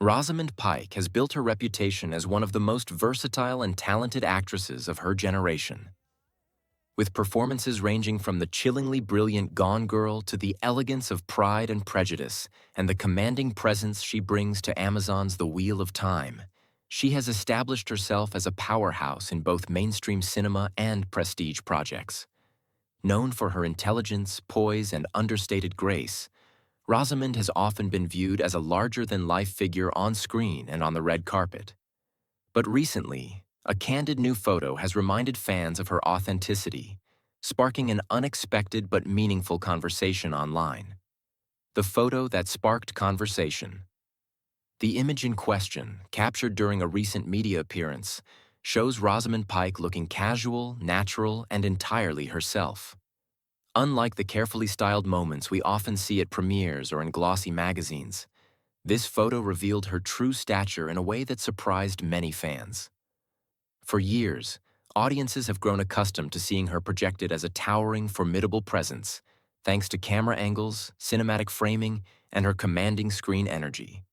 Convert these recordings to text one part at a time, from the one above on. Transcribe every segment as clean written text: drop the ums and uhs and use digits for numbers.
Rosamund Pike has built her reputation as one of the most versatile and talented actresses of her generation. With performances ranging from the chillingly brilliant Gone Girl to the elegance of Pride and Prejudice and the commanding presence she brings to Amazon's The Wheel of Time, she has established herself as a powerhouse in both mainstream cinema and prestige projects. Known for her intelligence, poise, and understated grace, Rosamund has often been viewed as a larger-than-life figure on screen and on the red carpet. But recently, a candid new photo has reminded fans of her authenticity, sparking an unexpected but meaningful conversation online. The photo that sparked conversation. The image in question, captured during a recent media appearance, shows Rosamund Pike looking casual, natural, and entirely herself. Unlike the carefully styled moments we often see at premieres or in glossy magazines, this photo revealed her true stature in a way that surprised many fans. For years, audiences have grown accustomed to seeing her projected as a towering, formidable presence, thanks to camera angles, cinematic framing, and her commanding screen energy.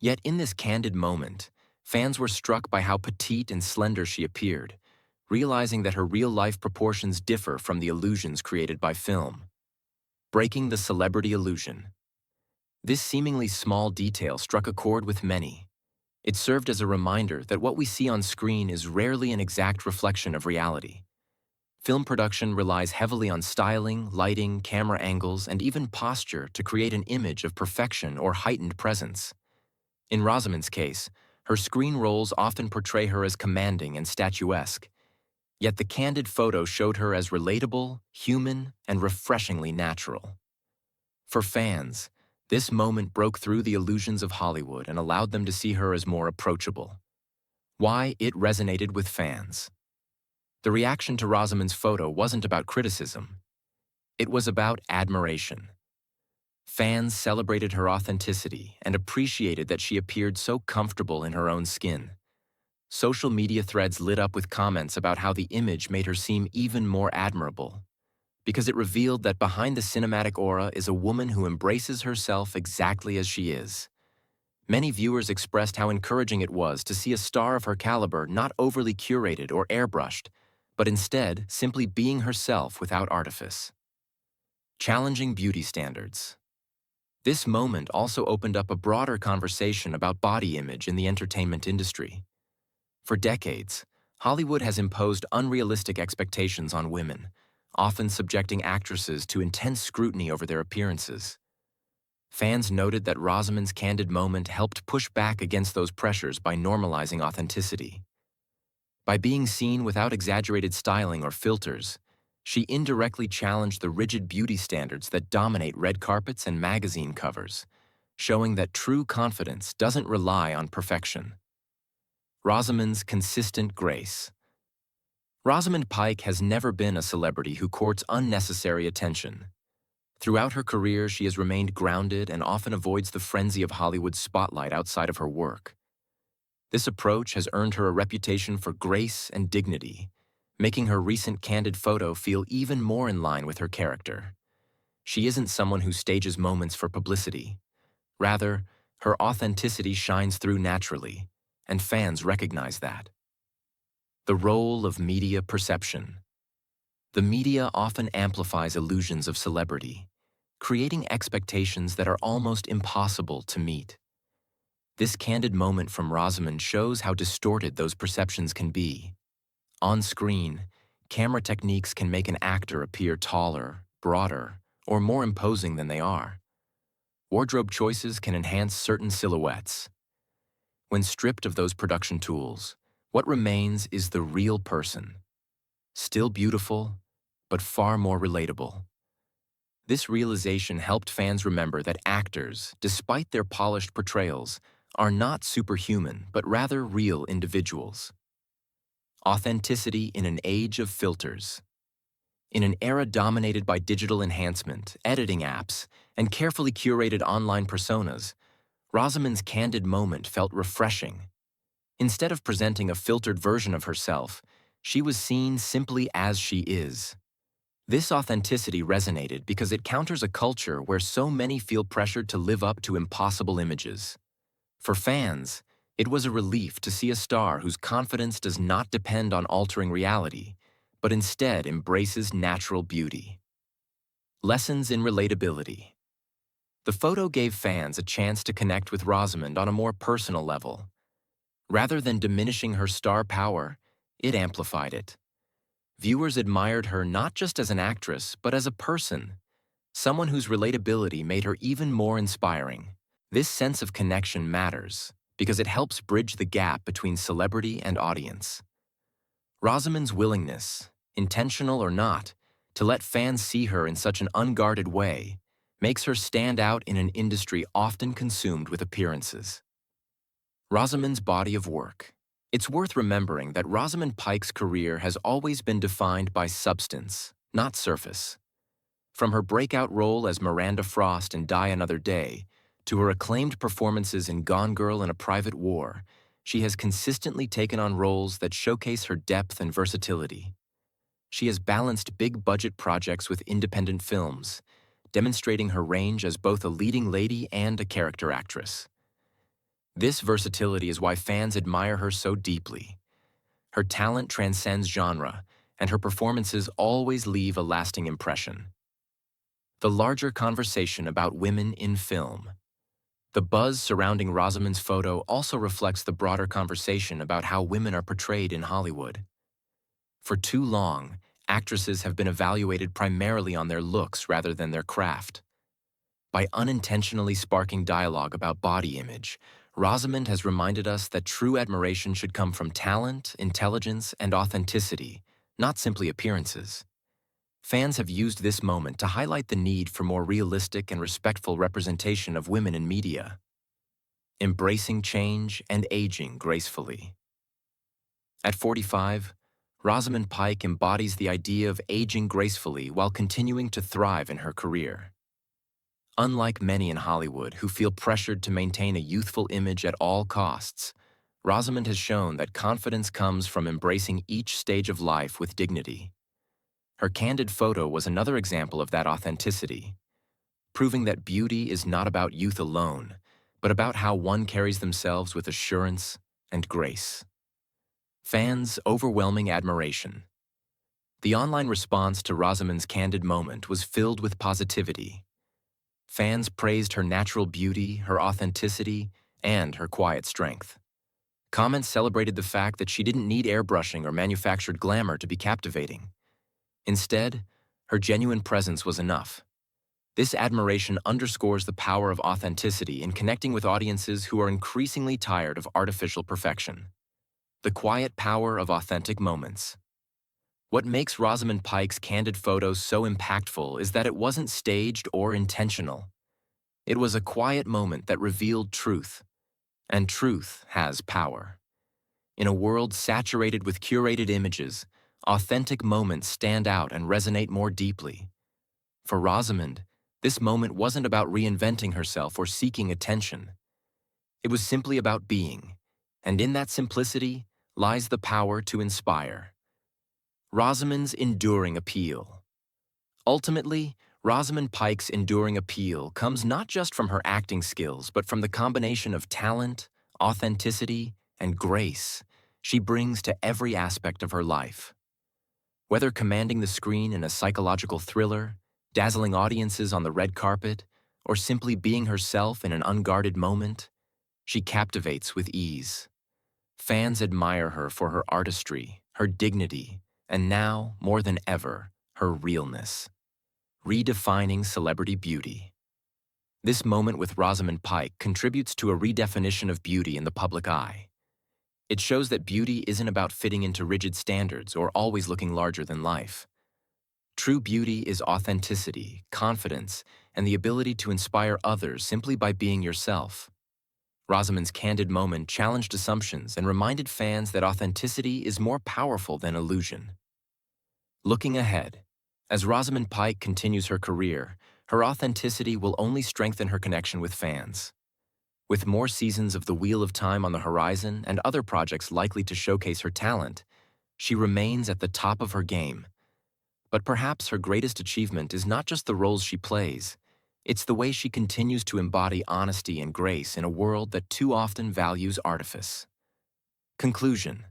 Yet in this candid moment, fans were struck by how petite and slender she appeared, realizing that her real-life proportions differ from the illusions created by film. Breaking the celebrity illusion. This seemingly small detail struck a chord with many. It served as a reminder that what we see on screen is rarely an exact reflection of reality. Film production relies heavily on styling, lighting, camera angles, and even posture to create an image of perfection or heightened presence. In Rosamund's case, her screen roles often portray her as commanding and statuesque, yet the candid photo showed her as relatable, human, and refreshingly natural. For fans, this moment broke through the illusions of Hollywood and allowed them to see her as more approachable. Why it resonated with fans. The reaction to Rosamund's photo wasn't about criticism. It was about admiration. Fans celebrated her authenticity and appreciated that she appeared so comfortable in her own skin. Social media threads lit up with comments about how the image made her seem even more admirable, because it revealed that behind the cinematic aura is a woman who embraces herself exactly as she is. Many viewers expressed how encouraging it was to see a star of her caliber not overly curated or airbrushed, but instead simply being herself without artifice. Challenging beauty standards. This moment also opened up a broader conversation about body image in the entertainment industry. For decades, Hollywood has imposed unrealistic expectations on women, often subjecting actresses to intense scrutiny over their appearances. Fans noted that Rosamund's candid moment helped push back against those pressures by normalizing authenticity. By being seen without exaggerated styling or filters, she indirectly challenged the rigid beauty standards that dominate red carpets and magazine covers, showing that true confidence doesn't rely on perfection. Rosamund's consistent grace. Rosamund Pike has never been a celebrity who courts unnecessary attention. Throughout her career, she has remained grounded and often avoids the frenzy of Hollywood's spotlight outside of her work. This approach has earned her a reputation for grace and dignity, making her recent candid photo feel even more in line with her character. She isn't someone who stages moments for publicity. Rather, her authenticity shines through naturally, and fans recognize that. The role of media perception. The media often amplifies illusions of celebrity, creating expectations that are almost impossible to meet. This candid moment from Rosamund shows how distorted those perceptions can be. On screen, camera techniques can make an actor appear taller, broader, or more imposing than they are. Wardrobe choices can enhance certain silhouettes. When stripped of those production tools, what remains is the real person. Still beautiful, but far more relatable. This realization helped fans remember that actors, despite their polished portrayals, are not superhuman, but rather real individuals. Authenticity in an age of filters. In an era dominated by digital enhancement, editing apps, and carefully curated online personas, Rosamund's candid moment felt refreshing. Instead of presenting a filtered version of herself, she was seen simply as she is. This authenticity resonated because it counters a culture where so many feel pressured to live up to impossible images. For fans, it was a relief to see a star whose confidence does not depend on altering reality, but instead embraces natural beauty. Lessons in relatability. The photo gave fans a chance to connect with Rosamund on a more personal level. Rather than diminishing her star power, it amplified it. Viewers admired her not just as an actress, but as a person, someone whose relatability made her even more inspiring. This sense of connection matters because it helps bridge the gap between celebrity and audience. Rosamund's willingness, intentional or not, to let fans see her in such an unguarded way makes her stand out in an industry often consumed with appearances. Rosamund's body of work. It's worth remembering that Rosamund Pike's career has always been defined by substance, not surface. From her breakout role as Miranda Frost in Die Another Day to her acclaimed performances in Gone Girl and A Private War, she has consistently taken on roles that showcase her depth and versatility. She has balanced big-budget projects with independent films, demonstrating her range as both a leading lady and a character actress. This versatility is why fans admire her so deeply. Her talent transcends genre, and her performances always leave a lasting impression. The larger conversation about women in film. The buzz surrounding Rosamund's photo also reflects the broader conversation about how women are portrayed in Hollywood. For too long, actresses have been evaluated primarily on their looks rather than their craft. By unintentionally sparking dialogue about body image, Rosamund has reminded us that true admiration should come from talent, intelligence, and authenticity, not simply appearances. Fans have used this moment to highlight the need for more realistic and respectful representation of women in media. Embracing change and aging gracefully. At 45, Rosamund Pike embodies the idea of aging gracefully while continuing to thrive in her career. Unlike many in Hollywood who feel pressured to maintain a youthful image at all costs, Rosamund has shown that confidence comes from embracing each stage of life with dignity. Her candid photo was another example of that authenticity, proving that beauty is not about youth alone, but about how one carries themselves with assurance and grace. Fans' overwhelming admiration. The online response to Rosamund's candid moment was filled with positivity. Fans praised her natural beauty, her authenticity, and her quiet strength. Comments celebrated the fact that she didn't need airbrushing or manufactured glamour to be captivating. Instead, her genuine presence was enough. This admiration underscores the power of authenticity in connecting with audiences who are increasingly tired of artificial perfection. The quiet power of authentic moments. What makes Rosamund Pike's candid photos so impactful is that it wasn't staged or intentional. It was a quiet moment that revealed truth, and truth has power. In a world saturated with curated images, authentic moments stand out and resonate more deeply. For Rosamund, this moment wasn't about reinventing herself or seeking attention. It was simply about being, and in that simplicity lies the power to inspire. Rosamund's enduring appeal. Ultimately, Rosamund Pike's enduring appeal comes not just from her acting skills, but from the combination of talent, authenticity, and grace she brings to every aspect of her life. Whether commanding the screen in a psychological thriller, dazzling audiences on the red carpet, or simply being herself in an unguarded moment, she captivates with ease. Fans admire her for her artistry, her dignity, and now, more than ever, her realness. Redefining celebrity beauty. This moment with Rosamund Pike contributes to a redefinition of beauty in the public eye. It shows that beauty isn't about fitting into rigid standards or always looking larger than life. True beauty is authenticity, confidence, and the ability to inspire others simply by being yourself. Rosamund's candid moment challenged assumptions and reminded fans that authenticity is more powerful than illusion. Looking ahead, as Rosamund Pike continues her career, her authenticity will only strengthen her connection with fans. With more seasons of The Wheel of Time on the horizon and other projects likely to showcase her talent, she remains at the top of her game. But perhaps her greatest achievement is not just the roles she plays, It's the way she continues to embody honesty and grace in a world that too often values artifice. Conclusion: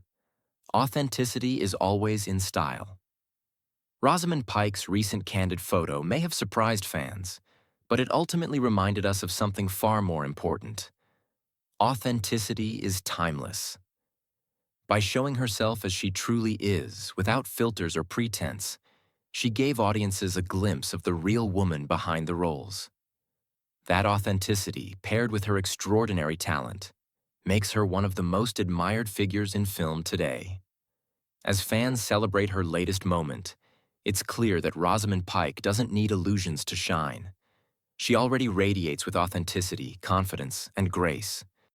authenticity is always in style. Rosamund Pike's recent candid photo may have surprised fans, but it ultimately reminded us of something far more important. Authenticity is timeless. By showing herself as she truly is, without filters or pretense, she gave audiences a glimpse of the real woman behind the roles. That authenticity, paired with her extraordinary talent, makes her one of the most admired figures in film today. As fans celebrate her latest moment, it's clear that Rosamund Pike doesn't need illusions to shine. She already radiates with authenticity, confidence, and grace,